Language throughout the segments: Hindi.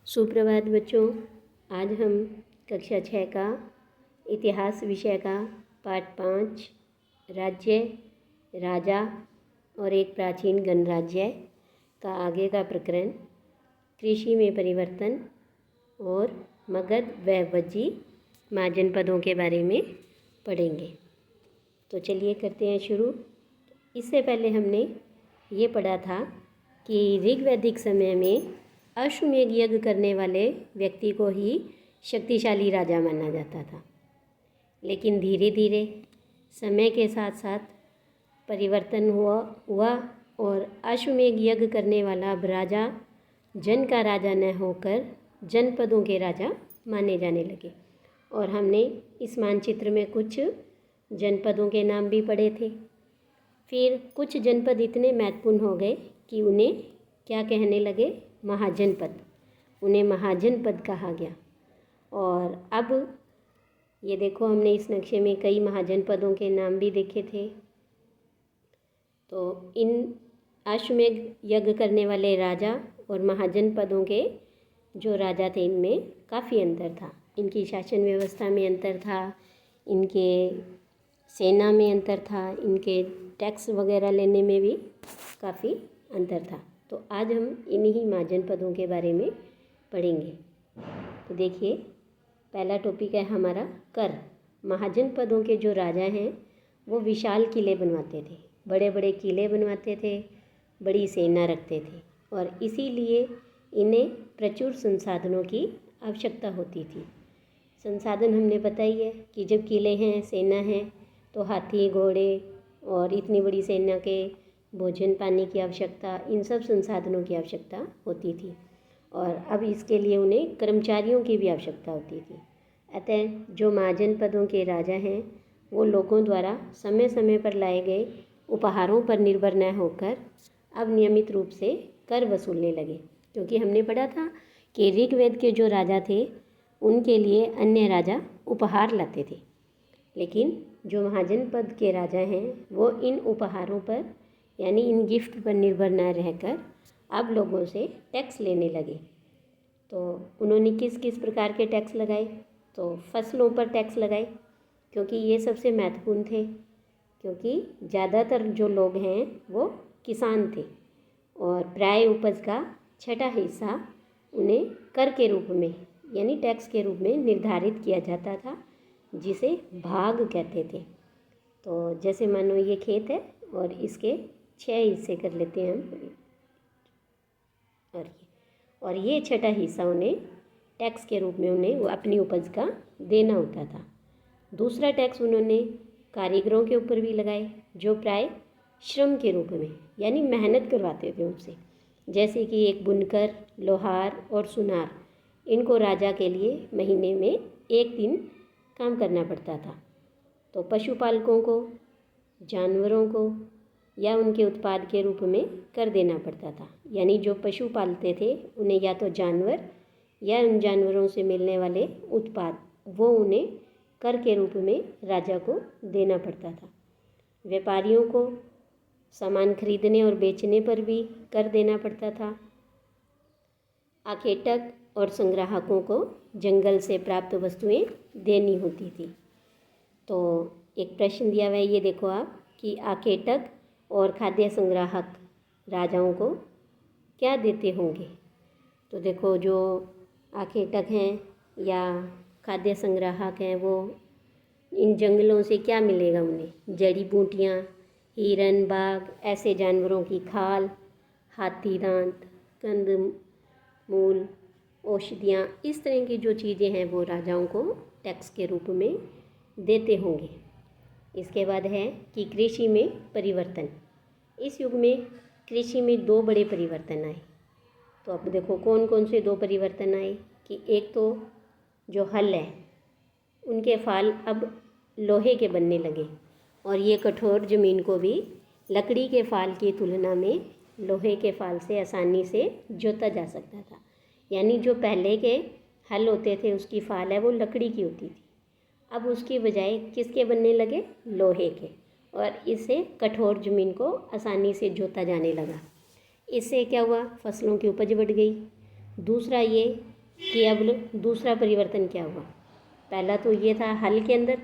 सुप्रभात बच्चों। आज हम कक्षा 6 का इतिहास विषय का पाठ 5 राज्य, राजा और एक प्राचीन गणराज्य का आगे का प्रकरण कृषि में परिवर्तन और मगध व वज्जी महाजनपदों के बारे में पढ़ेंगे। तो चलिए करते हैं शुरू। इससे पहले हमने ये पढ़ा था कि ऋग्वैदिक समय में अश्वमेध यज्ञ करने वाले व्यक्ति को ही शक्तिशाली राजा माना जाता था, लेकिन धीरे धीरे समय के साथ साथ परिवर्तन हुआ और अश्वमेध यज्ञ करने वाला अब राजा जन का राजा न होकर जनपदों के राजा माने जाने लगे। और हमने इस मानचित्र में कुछ जनपदों के नाम भी पढ़े थे। फिर कुछ जनपद इतने महत्वपूर्ण हो गए कि उन्हें क्या कहने लगे, महाजनपद। उन्हें महाजनपद कहा गया। और अब ये देखो, हमने इस नक्शे में कई महाजनपदों के नाम भी देखे थे। तो इन अश्वमेध यज्ञ करने वाले राजा और महाजनपदों के जो राजा थे, इनमें काफ़ी अंतर था। इनकी शासन व्यवस्था में अंतर था, इनके सेना में अंतर था, इनके टैक्स वगैरह लेने में भी काफ़ी अंतर था। तो आज हम इन्हीं महाजनपदों के बारे में पढ़ेंगे। तो देखिए, पहला टॉपिक है हमारा कर। महाजनपदों के जो राजा हैं वो विशाल किले बनवाते थे, बड़े बड़े किले बनवाते थे, बड़ी सेना रखते थे और इसीलिए इन्हें प्रचुर संसाधनों की आवश्यकता होती थी। संसाधन हमने बताई है कि जब किले हैं, सेना है, तो हाथी, घोड़े और इतनी बड़ी सेना के भोजन पानी की आवश्यकता, इन सब संसाधनों की आवश्यकता होती थी। और अब इसके लिए उन्हें कर्मचारियों की भी आवश्यकता होती थी। अतः जो महाजनपदों के राजा हैं वो लोगों द्वारा समय समय पर लाए गए उपहारों पर निर्भर न होकर अब नियमित रूप से कर वसूलने लगे। क्योंकि हमने पढ़ा था कि ऋग्वेद के जो राजा थे उनके लिए अन्य राजा उपहार लाते थे, लेकिन जो महाजनपद के राजा हैं वो इन उपहारों पर यानी इन गिफ्ट पर निर्भर न रहकर अब लोगों से टैक्स लेने लगे। तो उन्होंने किस किस प्रकार के टैक्स लगाए? तो फसलों पर टैक्स लगाए, क्योंकि ये सबसे महत्वपूर्ण थे, क्योंकि ज़्यादातर जो लोग हैं वो किसान थे और प्राय उपज का छठा हिस्सा उन्हें कर के रूप में यानी टैक्स के रूप में निर्धारित किया जाता था, जिसे भाग कहते थे। तो जैसे मानो ये खेत है और इसके 6 हिस्से कर लेते हैं हम, और ये छठा हिस्सा उन्हें टैक्स के रूप में उन्हें वो अपनी उपज का देना होता था। दूसरा टैक्स उन्होंने कारीगरों के ऊपर भी लगाए, जो प्राय श्रम के रूप में यानी मेहनत करवाते थे उनसे। जैसे कि एक बुनकर, लोहार और सुनार, इनको राजा के लिए महीने में एक दिन काम करना पड़ता था। तो पशुपालकों को जानवरों को या उनके उत्पाद के रूप में कर देना पड़ता था। यानी जो पशु पालते थे उन्हें या तो जानवर या उन जानवरों से मिलने वाले उत्पाद वो उन्हें कर के रूप में राजा को देना पड़ता था। व्यापारियों को सामान खरीदने और बेचने पर भी कर देना पड़ता था। आखेटक और संग्राहकों को जंगल से प्राप्त वस्तुएं देनी होती थी। तो एक प्रश्न दिया हुआ है, ये देखो आप, कि आखेटक और खाद्य संग्राहक राजाओं को क्या देते होंगे? तो देखो, जो आखेटक हैं या खाद्य संग्राहक हैं वो इन जंगलों से क्या मिलेगा उन्हें? जड़ी बूटियाँ, हिरन, बाघ, ऐसे जानवरों की खाल, हाथी दांत, कंदमूल, औषधियाँ, इस तरह की जो चीज़ें हैं वो राजाओं को टैक्स के रूप में देते होंगे। इसके बाद है कि कृषि में परिवर्तन। इस युग में कृषि में 2 बड़े परिवर्तन आए। तो अब देखो कौन कौन से 2 परिवर्तन आए, कि एक तो जो हल है उनके फाल अब लोहे के बनने लगे और ये कठोर ज़मीन को भी लकड़ी के फाल की तुलना में लोहे के फाल से आसानी से जोता जा सकता था। यानी जो पहले के हल होते थे उसकी फाल है वो लकड़ी की होती थी, अब उसकी बजाय किसके बनने लगे? लोहे के। और इससे कठोर ज़मीन को आसानी से जोता जाने लगा। इससे क्या हुआ? फसलों की उपज बढ़ गई। दूसरा ये कि अब दूसरा परिवर्तन क्या हुआ। पहला तो ये था हल के अंदर,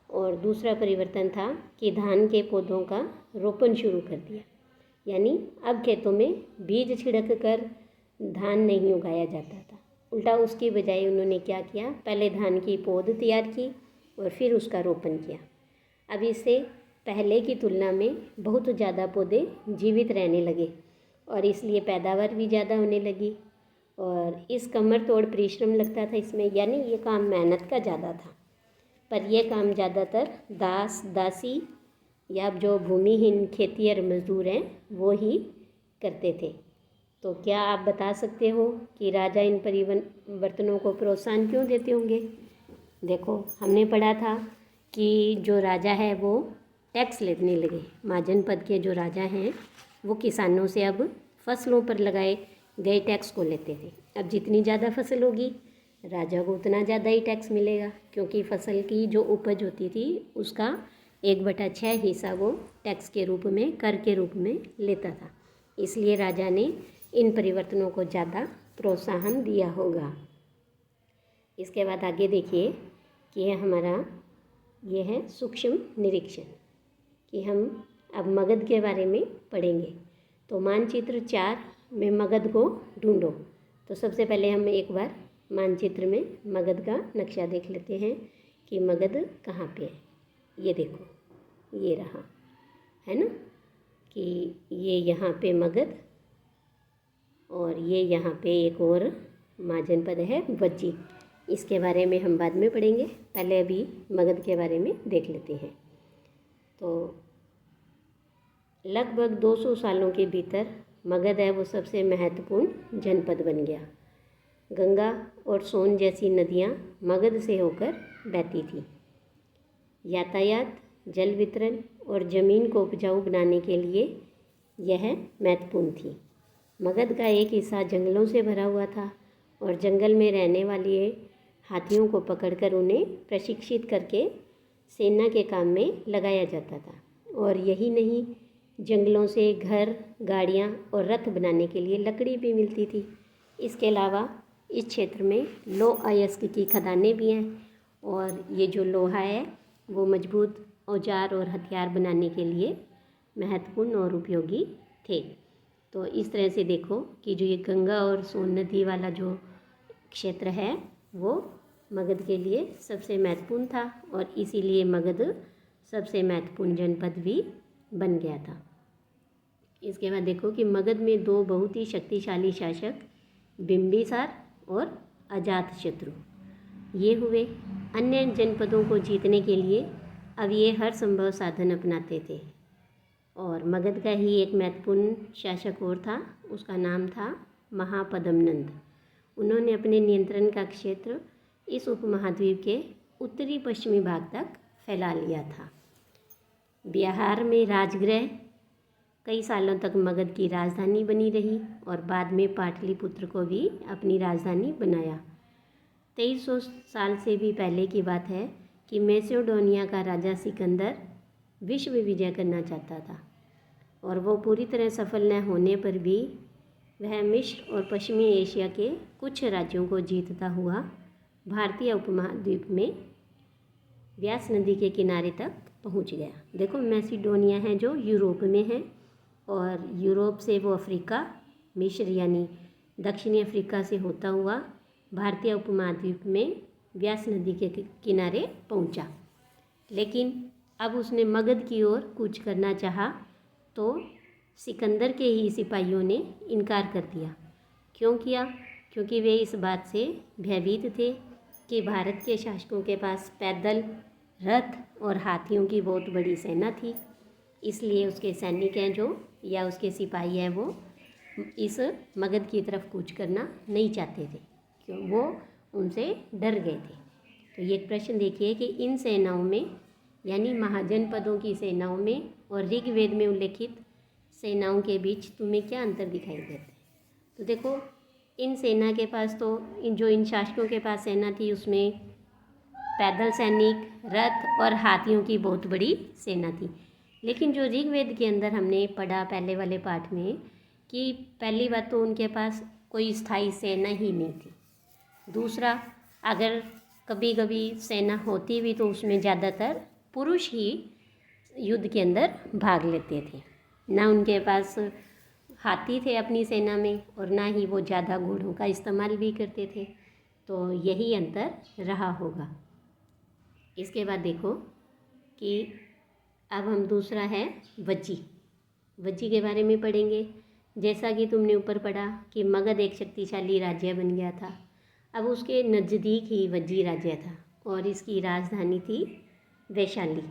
और दूसरा परिवर्तन था कि धान के पौधों का रोपण शुरू कर दिया। यानी अब खेतों में बीज छिड़क कर धान नहीं उगाया जाता था, उल्टा उसकी बजाय उन्होंने क्या किया, पहले धान की पौध तैयार की और फिर उसका रोपण किया। अब इससे पहले की तुलना में बहुत ज़्यादा पौधे जीवित रहने लगे और इसलिए पैदावार भी ज़्यादा होने लगी। और इस कमर तोड़ परिश्रम लगता था इसमें, यानी ये काम मेहनत का ज़्यादा था। पर यह काम ज़्यादातर दास दासी या जो भूमिहीन खेतिहर मजदूर हैं वो ही करते थे। तो क्या आप बता सकते हो कि राजा इन परिवर्तनों को प्रोत्साहन क्यों देते होंगे? देखो, हमने पढ़ा था कि जो राजा है वो टैक्स लेने लगे। महाजन पद के जो राजा हैं वो किसानों से अब फसलों पर लगाए गए टैक्स को लेते थे। अब जितनी ज़्यादा फसल होगी राजा को उतना ज़्यादा ही टैक्स मिलेगा, क्योंकि फसल की जो उपज होती थी उसका 1/6 हिस्सा वो टैक्स के रूप में, कर के रूप में लेता था। इसलिए राजा ने इन परिवर्तनों को ज़्यादा प्रोत्साहन दिया होगा। इसके बाद आगे देखिए कि ये है सूक्ष्म निरीक्षण, कि हम अब मगध के बारे में पढ़ेंगे। तो मानचित्र 4 में मगध को ढूंढो। तो सबसे पहले हम एक बार मानचित्र में मगध का नक्शा देख लेते हैं कि मगध कहाँ पे है। ये देखो, ये रहा, है ना, कि ये यहाँ पे मगध और ये यहाँ पे एक और महाजनपद है वज्जी। इसके बारे में हम बाद में पढ़ेंगे, पहले अभी मगध के बारे में देख लेते हैं। तो लगभग 200 सालों के भीतर मगध है वो सबसे महत्वपूर्ण जनपद बन गया। गंगा और सोन जैसी नदियाँ मगध से होकर बहती थी। यातायात, जल वितरण और ज़मीन को उपजाऊ बनाने के लिए यह महत्वपूर्ण थी। मगध का एक हिस्सा जंगलों से भरा हुआ था और जंगल में रहने वाले हाथियों को पकड़कर उन्हें प्रशिक्षित करके सेना के काम में लगाया जाता था। और यही नहीं, जंगलों से घर, गाड़ियाँ और रथ बनाने के लिए लकड़ी भी मिलती थी। इसके अलावा इस क्षेत्र में लौह अयस्क की खदानें भी हैं और ये जो लोहा है वो मजबूत औजार और हथियार बनाने के लिए महत्वपूर्ण और उपयोगी थे। तो इस तरह से देखो कि जो ये गंगा और सोन नदी वाला जो क्षेत्र है वो मगध के लिए सबसे महत्वपूर्ण था और इसीलिए मगध सबसे महत्वपूर्ण जनपद भी बन गया था। इसके बाद देखो कि मगध में 2 बहुत ही शक्तिशाली शासक बिंबिसार और अजातशत्रु ये हुए। अन्य जनपदों को जीतने के लिए अब ये हर संभव साधन अपनाते थे। और मगध का ही एक महत्वपूर्ण शासक और था, उसका नाम था महापद्मनंद। उन्होंने अपने नियंत्रण का क्षेत्र इस उपमहाद्वीप के उत्तरी पश्चिमी भाग तक फैला लिया था। बिहार में राजगृह कई सालों तक मगध की राजधानी बनी रही और बाद में पाटलिपुत्र को भी अपनी राजधानी बनाया। 2300 साल से भी पहले की बात है कि मैसेडोनिया का राजा सिकंदर विश्व विजय करना चाहता था और वो पूरी तरह सफल न होने पर भी वह मिस्र और पश्चिमी एशिया के कुछ राज्यों को जीतता हुआ भारतीय उपमहाद्वीप में व्यास नदी के किनारे तक पहुंच गया। देखो, मैसेडोनिया है जो यूरोप में है और यूरोप से वो अफ्रीका, मिस्र यानी दक्षिणी अफ्रीका से होता हुआ भारतीय उपमहाद्वीप में व्यास नदी के किनारे पहुंचा। लेकिन अब उसने मगध की ओर कूच करना चाहा तो सिकंदर के ही सिपाहियों ने इनकार कर दिया। क्यों किया? क्योंकि वे इस बात से भयभीत थे कि भारत के शासकों के पास पैदल, रथ और हाथियों की बहुत बड़ी सेना थी। इसलिए उसके सैनिक हैं जो या उसके सिपाही हैं वो इस मगध की तरफ कूच करना नहीं चाहते थे, क्यों वो उनसे डर गए थे। तो ये एक प्रश्न देखिए कि इन सेनाओं में यानी महाजनपदों की सेनाओं में और ऋग्वेद में उल्लेखित सेनाओं के बीच तुम्हें क्या अंतर दिखाई देता है? तो देखो, इन सेना के पास तो इन शासकों के पास सेना थी उसमें पैदल सैनिक, रथ और हाथियों की बहुत बड़ी सेना थी। लेकिन जो ऋग्वेद के अंदर हमने पढ़ा पहले वाले पाठ में कि पहली बात तो उनके पास कोई स्थायी सेना ही नहीं थी। दूसरा, अगर कभी कभी सेना होती भी तो उसमें ज़्यादातर पुरुष ही युद्ध के अंदर भाग लेते थे, ना उनके पास हाथी थे अपनी सेना में और ना ही वो ज़्यादा घोड़ों का इस्तेमाल भी करते थे। तो यही अंतर रहा होगा। इसके बाद देखो कि अब हम दूसरा है वज्जी। वज्जी के बारे में पढ़ेंगे। जैसा कि तुमने ऊपर पढ़ा कि मगध एक शक्तिशाली राज्य बन गया था। अब उसके नज़दीक ही वज्जी राज्य था और इसकी राजधानी थी वैशाली।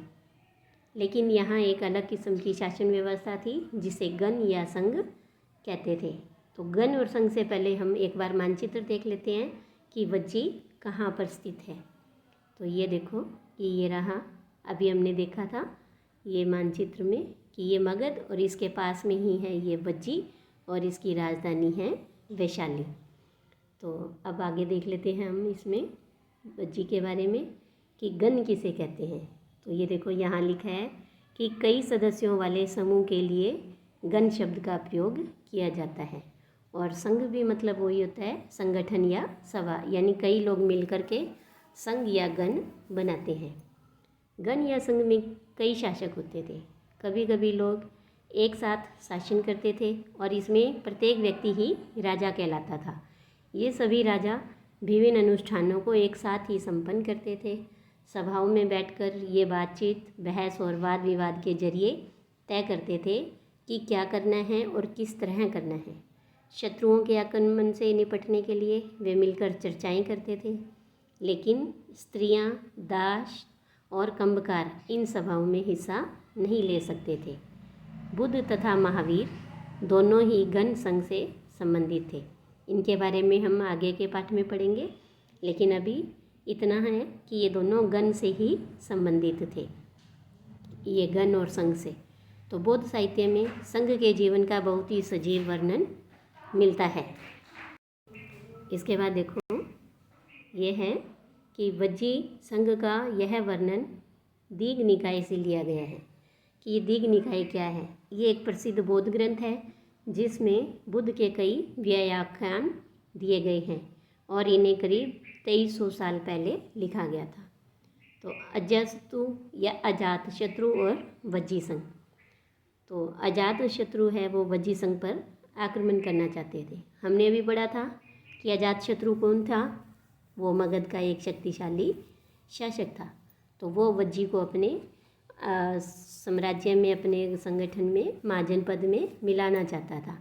लेकिन यहाँ एक अलग किस्म की शासन व्यवस्था थी जिसे गण या संघ कहते थे। तो गण और संघ से पहले हम एक बार मानचित्र देख लेते हैं कि वज्जी कहाँ पर स्थित है। तो ये देखो कि ये रहा, अभी हमने देखा था ये मानचित्र में कि ये मगध और इसके पास में ही है ये वज्जी और इसकी राजधानी है वैशाली। तो अब आगे देख लेते हैं हम इसमें वज्जी के बारे में कि गण किसे कहते हैं। तो ये देखो यहाँ लिखा है कि कई सदस्यों वाले समूह के लिए गण शब्द का प्रयोग किया जाता है। और संघ भी मतलब वही होता है संगठन या सभा, यानी कई लोग मिलकर के संघ या गण बनाते हैं। गण या संघ में कई शासक होते थे। कभी कभी लोग एक साथ शासन करते थे और इसमें प्रत्येक व्यक्ति ही राजा कहलाता था। ये सभी राजा विभिन्न अनुष्ठानों को एक साथ ही संपन्न करते थे। सभाओं में बैठकर ये बातचीत, बहस और वाद विवाद के जरिए तय करते थे कि क्या करना है और किस तरह करना है। शत्रुओं के आक्रमण से निपटने के लिए वे मिलकर चर्चाएं करते थे। लेकिन स्त्रियां, दास और कंबकार इन सभाओं में हिस्सा नहीं ले सकते थे। बुद्ध तथा महावीर दोनों ही गण संघ से संबंधित थे। इनके बारे में हम आगे के पाठ में पढ़ेंगे, लेकिन अभी इतना है कि ये दोनों गण से ही संबंधित थे, ये गण और संघ से। तो बौद्ध साहित्य में संघ के जीवन का बहुत ही सजीव वर्णन मिलता है। इसके बाद देखो ये है कि वज्जी संघ का यह वर्णन दीघ निकाय से लिया गया है। कि ये दीघ निकाय क्या है? ये एक प्रसिद्ध बौद्ध ग्रंथ है जिसमें बुद्ध के कई व्याख्यान दिए गए हैं और इन्हें करीब 2300 साल पहले लिखा गया था। तो अजातशत्रु या अजात शत्रु और वज्जी संघ। तो अजात शत्रु है वो वज्जी संघ पर आक्रमण करना चाहते थे। हमने अभी पढ़ा था कि अजात शत्रु कौन था? वो मगध का एक शक्तिशाली शासक था। तो वो वज्जी को अपने साम्राज्य में, अपने संगठन में, महाजनपद में मिलाना चाहता था।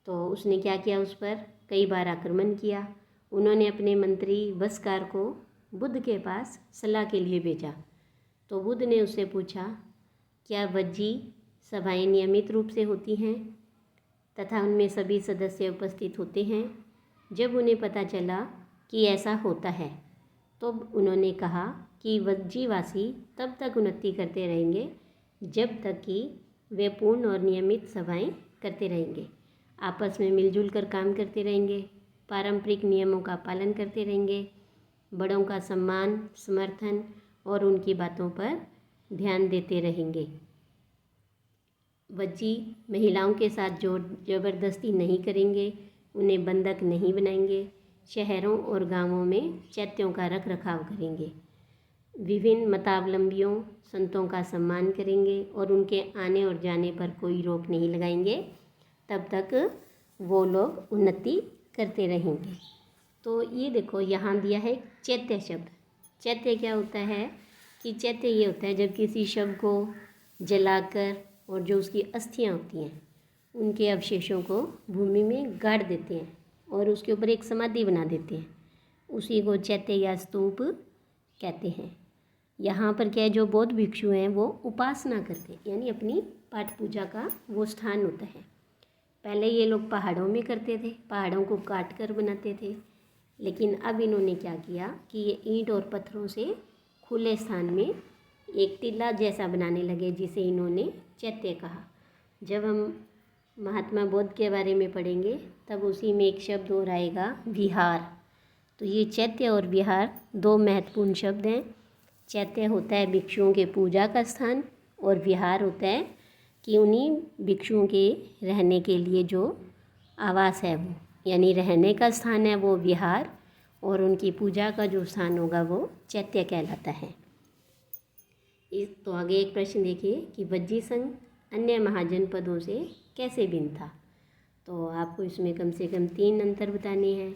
तो उसने क्या किया? उस पर कई बार आक्रमण किया। उन्होंने अपने मंत्री वस्कार को बुद्ध के पास सलाह के लिए भेजा। तो बुद्ध ने उससे पूछा, क्या वज्जी सभाएं नियमित रूप से होती हैं तथा उनमें सभी सदस्य उपस्थित होते हैं? जब उन्हें पता चला कि ऐसा होता है तो उन्होंने कहा कि वज्जीवासी तब तक उन्नति करते रहेंगे जब तक कि वे पूर्ण और नियमित सभाएं करते रहेंगे, आपस में मिलजुल कर काम करते रहेंगे, पारंपरिक नियमों का पालन करते रहेंगे, बड़ों का सम्मान, समर्थन और उनकी बातों पर ध्यान देते रहेंगे। वज्जी महिलाओं के साथ जोर जबरदस्ती नहीं करेंगे, उन्हें बंधक नहीं बनाएंगे, शहरों और गांवों में चैत्यों का रख रखाव करेंगे, विभिन्न मतावलंबियों, संतों का सम्मान करेंगे और उनके आने और जाने पर कोई रोक नहीं लगाएंगे तब तक वो लोग उन्नति करते रहेंगे। तो ये देखो यहाँ दिया है चैत्य शब्द। चैत्य क्या होता है? कि चैत्य ये होता है जब किसी शव को जलाकर और जो उसकी अस्थियाँ होती हैं उनके अवशेषों को भूमि में गाड़ देते हैं और उसके ऊपर एक समाधि बना देते हैं, उसी को चैत्य या स्तूप कहते हैं। यहाँ पर क्या है, जो बौद्ध भिक्षु हैं वो उपासना करते हैं, यानी अपनी पाठ पूजा का वो स्थान होता है। पहले ये लोग पहाड़ों में करते थे, पहाड़ों को काट कर बनाते थे, लेकिन अब इन्होंने क्या किया कि ये ईंट और पत्थरों से खुले स्थान में एक टीला जैसा बनाने लगे, जिसे इन्होंने चैत्य कहा। जब हम महात्मा बुद्ध के बारे में पढ़ेंगे तब उसी में एक शब्द और आएगा, विहार। तो ये चैत्य और विहार दो महत्वपूर्ण शब्द हैं। चैत्य होता है भिक्षुओं के पूजा का स्थान और विहार होता है कि उन्हीं भिक्षुओं के रहने के लिए जो आवास है वो, यानी रहने का स्थान है वो विहार, और उनकी पूजा का जो स्थान होगा वो चैत्य कहलाता है। इस तो आगे एक प्रश्न देखिए कि वज्जी संघ अन्य महाजनपदों से कैसे भिन्न था। तो आपको इसमें कम से कम 3 अंतर बताने हैं।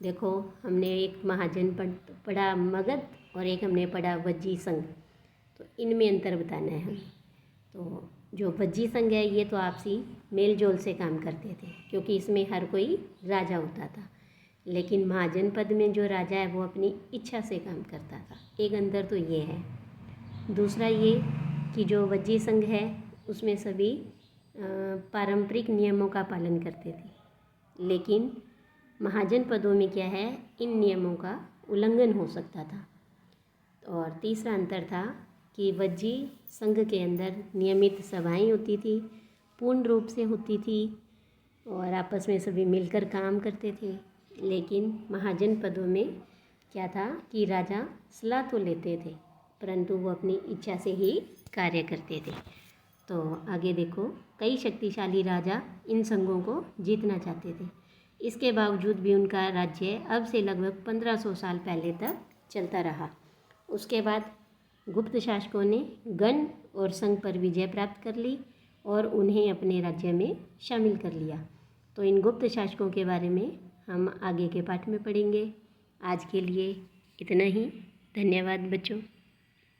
देखो, हमने एक महाजनपद पढ़ा मगध और एक हमने पढ़ा वज्जी संघ, तो इनमें अंतर बताना है हमें। तो जो वज्जी संघ है ये तो आपसी मेल जोल से काम करते थे, क्योंकि इसमें हर कोई राजा होता था। लेकिन महाजनपद में जो राजा है वो अपनी इच्छा से काम करता था। एक अंतर तो ये है। दूसरा ये कि जो वज्जी संघ है उसमें सभी पारंपरिक नियमों का पालन करते थे, लेकिन महाजनपदों में क्या है, इन नियमों का उल्लंघन हो सकता था। और तीसरा अंतर था कि वज्जी संघ के अंदर नियमित सभाएं होती थी, पूर्ण रूप से होती थी और आपस में सभी मिलकर काम करते थे। लेकिन महाजनपदों में क्या था कि राजा सलाह तो लेते थे, परंतु वो अपनी इच्छा से ही कार्य करते थे। तो आगे देखो, कई शक्तिशाली राजा इन संघों को जीतना चाहते थे। इसके बावजूद भी उनका राज्य अब से लगभग 1500 साल पहले तक चलता रहा। उसके बाद गुप्त शासकों ने गण और संघ पर विजय प्राप्त कर ली और उन्हें अपने राज्य में शामिल कर लिया। तो इन गुप्त शासकों के बारे में हम आगे के पाठ में पढ़ेंगे। आज के लिए इतना ही। धन्यवाद बच्चों।